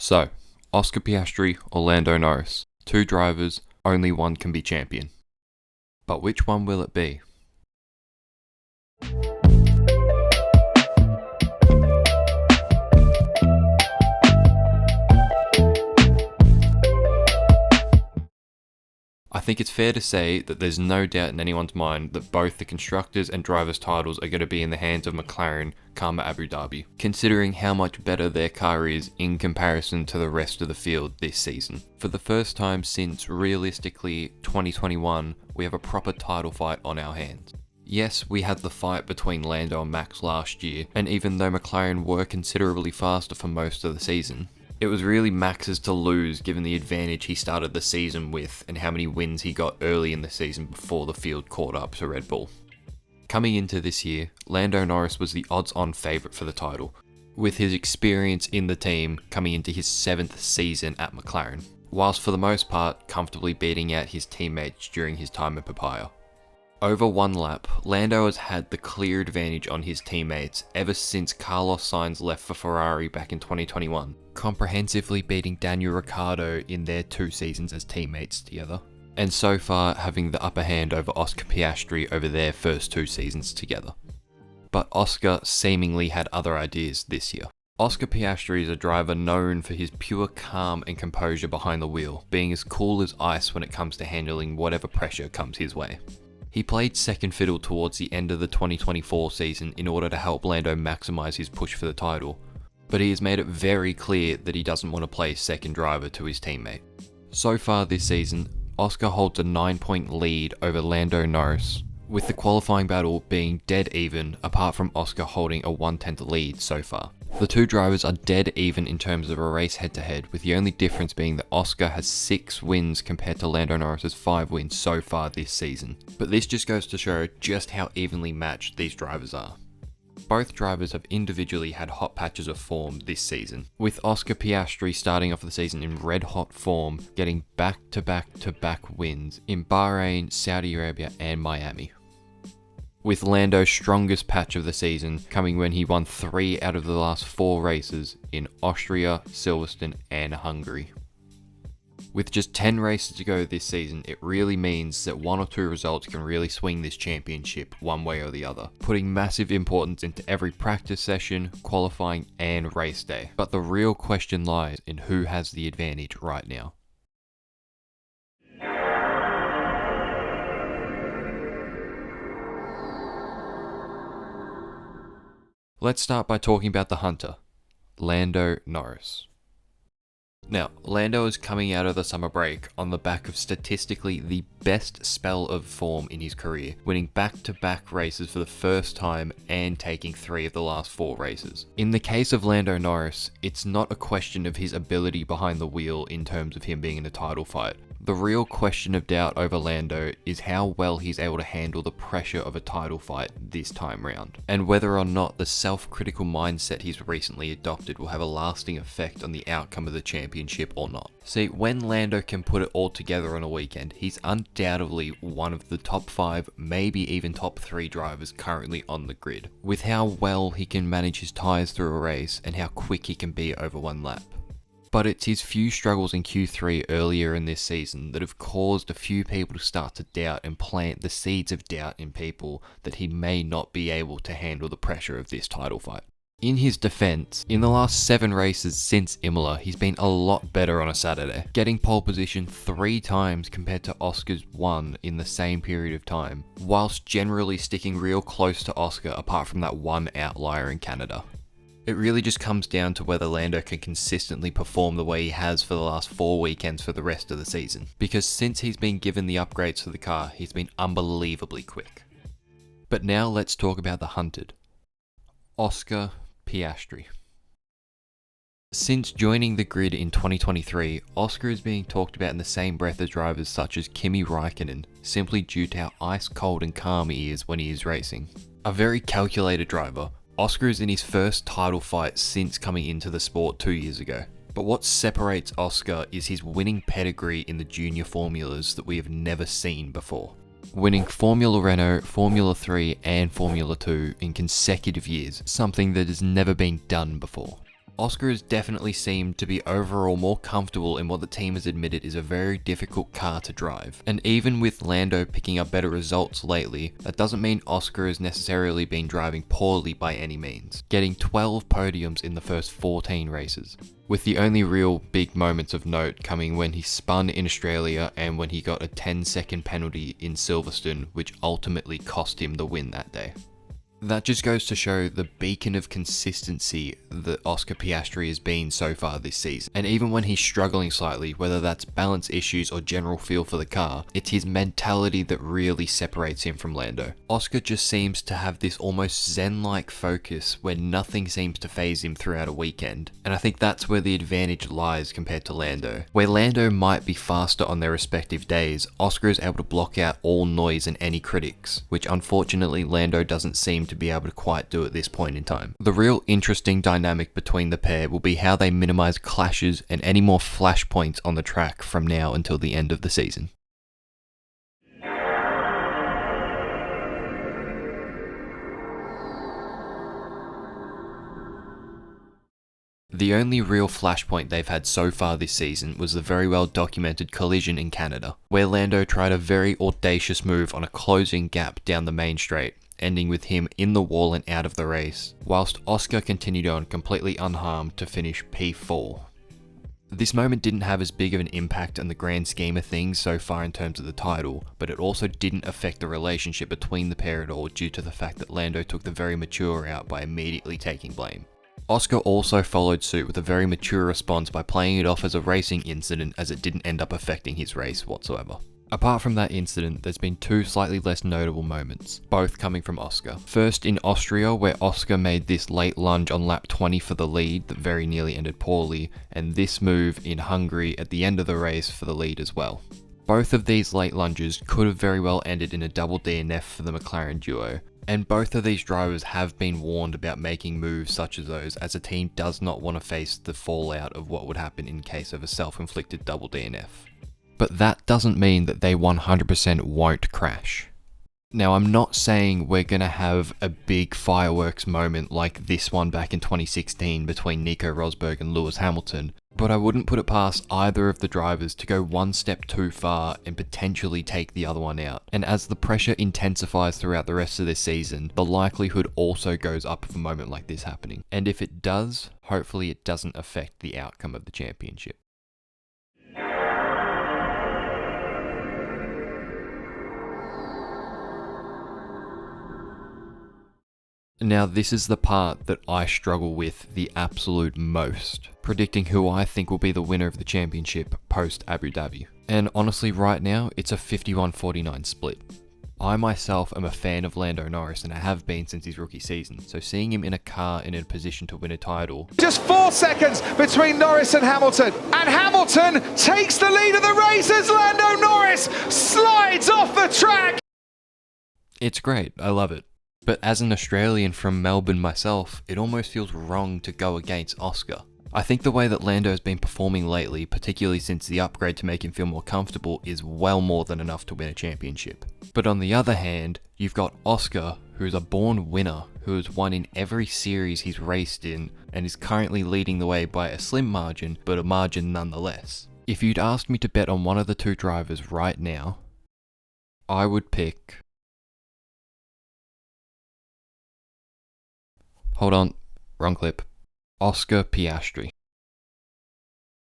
So, Oscar Piastri or Lando Norris, two drivers, only one can be champion. But which one will it be? I think it's fair to say that there's no doubt in anyone's mind that both the constructors and drivers' titles are going to be in the hands of McLaren come Abu Dhabi, considering how much better their car is in comparison to the rest of the field this season. For the first time since realistically 2021, we have a proper title fight on our hands. Yes, we had the fight between Lando and Max last year, and even though McLaren were considerably faster for most of the season, it was really Max's to lose given the advantage he started the season with and how many wins he got early in the season before the field caught up to Red Bull. Coming into this year, Lando Norris was the odds-on favourite for the title, with his experience in the team coming into his 7th season at McLaren, whilst for the most part comfortably beating out his teammates during his time at Papaya. Over one lap, Lando has had the clear advantage on his teammates ever since Carlos Sainz left for Ferrari back in 2021, comprehensively beating Daniel Ricciardo in their 2 seasons as teammates together, and so far having the upper hand over Oscar Piastri over their first 2 seasons together. But Oscar seemingly had other ideas this year. Oscar Piastri is a driver known for his pure calm and composure behind the wheel, being as cool as ice when it comes to handling whatever pressure comes his way. He played second fiddle towards the end of the 2024 season in order to help Lando maximise his push for the title, but he has made it very clear that he doesn't want to play second driver to his teammate. So far this season, Oscar holds a 9-point lead over Lando Norris, with the qualifying battle being dead even apart from Oscar holding a 1/10 lead so far. The two drivers are dead even in terms of a race head-to-head, with the only difference being that Oscar has 6 wins compared to Lando Norris's 5 wins so far this season. But this just goes to show just how evenly matched these drivers are. Both drivers have individually had hot patches of form this season, with Oscar Piastri starting off the season in red-hot form, getting back-to-back-to-back wins in Bahrain, Saudi Arabia and Miami, with Lando's strongest patch of the season coming when he won 3 out of the last 4 races in Austria, Silverstone and Hungary. With just 10 races to go this season, it really means that 1 or 2 results can really swing this championship one way or the other, putting massive importance into every practice session, qualifying and race day. But the real question lies in who has the advantage right now. Let's start by talking about the hunter, Lando Norris. Now, Lando is coming out of the summer break on the back of statistically the best spell of form in his career, winning back-to-back races for the first time and taking 3 of the last 4 races. In the case of Lando Norris, it's not a question of his ability behind the wheel in terms of him being in a title fight. The real question of doubt over Lando is how well he's able to handle the pressure of a title fight this time round, and whether or not the self-critical mindset he's recently adopted will have a lasting effect on the outcome of the championship or not. See, when Lando can put it all together on a weekend, he's undoubtedly one of the top 5, maybe even top 3 drivers currently on the grid, with how well he can manage his tyres through a race and how quick he can be over one lap. But it's his few struggles in Q3 earlier in this season that have caused a few people to start to doubt and plant the seeds of doubt in people that he may not be able to handle the pressure of this title fight. In his defense, in the last 7 races since Imola, he's been a lot better on a Saturday, getting pole position 3 times compared to Oscar's 1 in the same period of time, whilst generally sticking real close to Oscar apart from that one outlier in Canada. It really just comes down to whether Lando can consistently perform the way he has for the last 4 weekends for the rest of the season, because since he's been given the upgrades to the car, he's been unbelievably quick. But now let's talk about the hunted, Oscar Piastri. Since joining the grid in 2023, Oscar is being talked about in the same breath as drivers such as Kimi Räikkönen, simply due to how ice cold and calm he is when he is racing. A very calculated driver, Oscar is in his first title fight since coming into the sport 2 years ago. But what separates Oscar is his winning pedigree in the junior formulas that we have never seen before, winning Formula Renault, Formula 3 and Formula 2 in consecutive years, something that has never been done before. Oscar has definitely seemed to be overall more comfortable in what the team has admitted is a very difficult car to drive. And even with Lando picking up better results lately, that doesn't mean Oscar has necessarily been driving poorly by any means, getting 12 podiums in the first 14 races. With the only real big moments of note coming when he spun in Australia and when he got a 10-second penalty in Silverstone, which ultimately cost him the win that day. That just goes to show the beacon of consistency that Oscar Piastri has been so far this season. And even when he's struggling slightly, whether that's balance issues or general feel for the car, it's his mentality that really separates him from Lando. Oscar just seems to have this almost zen-like focus where nothing seems to faze him throughout a weekend. And I think that's where the advantage lies compared to Lando. Where Lando might be faster on their respective days, Oscar is able to block out all noise and any critics, which unfortunately Lando doesn't seem to be able to quite do at this point in time. The real interesting dynamic between the pair will be how they minimize clashes and any more flashpoints on the track from now until the end of the season. The only real flashpoint they've had so far this season was the very well documented collision in Canada, where Lando tried a very audacious move on a closing gap down the main straight, ending with him in the wall and out of the race, whilst Oscar continued on completely unharmed to finish P4. This moment didn't have as big of an impact on the grand scheme of things so far in terms of the title, but it also didn't affect the relationship between the pair at all due to the fact that Lando took the very mature route by immediately taking blame. Oscar also followed suit with a very mature response by playing it off as a racing incident as it didn't end up affecting his race whatsoever. Apart from that incident, there's been two slightly less notable moments, both coming from Oscar. First in Austria, where Oscar made this late lunge on lap 20 for the lead that very nearly ended poorly, and this move in Hungary at the end of the race for the lead as well. Both of these late lunges could have very well ended in a double DNF for the McLaren duo, and both of these drivers have been warned about making moves such as those, as a team does not want to face the fallout of what would happen in case of a self-inflicted double DNF. But that doesn't mean that they 100% won't crash. Now, I'm not saying we're going to have a big fireworks moment like this one back in 2016 between Nico Rosberg and Lewis Hamilton, but I wouldn't put it past either of the drivers to go one step too far and potentially take the other one out. And as the pressure intensifies throughout the rest of this season, the likelihood also goes up of a moment like this happening. And if it does, hopefully it doesn't affect the outcome of the championship. Now, this is the part that I struggle with the absolute most, predicting who I think will be the winner of the championship post Abu Dhabi. And honestly, right now, it's a 51-49 split. I myself am a fan of Lando Norris and I have been since his rookie season, so seeing him in a car in a position to win a title... Just 4 seconds between Norris and Hamilton Hamilton takes the lead of the race as Lando Norris slides off the track! It's great, I love it. But as an Australian from Melbourne myself, it almost feels wrong to go against Oscar. I think the way that Lando has been performing lately, particularly since the upgrade to make him feel more comfortable, is well more than enough to win a championship. But on the other hand, you've got Oscar, who's a born winner, who has won in every series he's raced in, and is currently leading the way by a slim margin, but a margin nonetheless. If you'd asked me to bet on one of the two drivers right now, I would pick... Hold on, wrong clip. Oscar Piastri.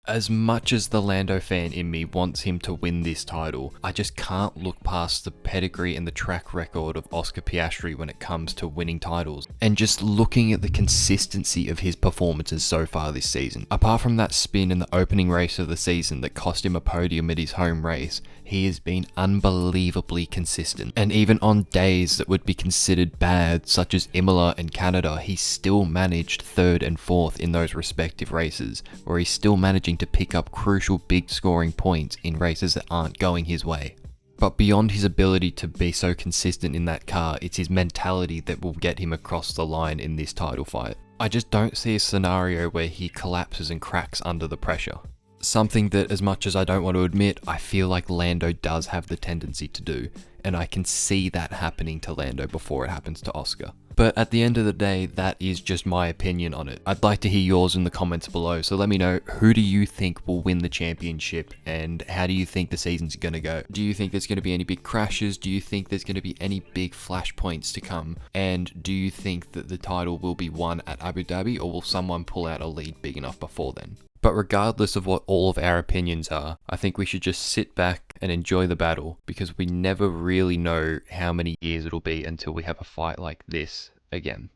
As much as the Lando fan in me wants him to win this title, I just can't look past the pedigree and the track record of Oscar Piastri when it comes to winning titles, and just looking at the consistency of his performances so far this season. Apart from that spin in the opening race of the season that cost him a podium at his home race, he has been unbelievably consistent. And even on days that would be considered bad, such as Imola and Canada, he still managed 3rd and 4th in those respective races, where he's still managing to pick up crucial big scoring points in races that aren't going his way. But beyond his ability to be so consistent in that car, it's his mentality that will get him across the line in this title fight. I just don't see a scenario where he collapses and cracks under the pressure. Something that, as much as I don't want to admit, I feel like Lando does have the tendency to do, and I can see that happening to Lando before it happens to Oscar. But at the end of the day, that is just my opinion on it. I'd like to hear yours in the comments below, so let me know, who do you think will win the championship and how do you think the season's gonna go? Do you think there's gonna be any big crashes? Do you think there's gonna be any big flashpoints to come? And do you think that the title will be won at Abu Dhabi, or will someone pull out a lead big enough before then? But regardless of what all of our opinions are, I think we should just sit back and enjoy the battle, because we never really know how many years it'll be until we have a fight like this again.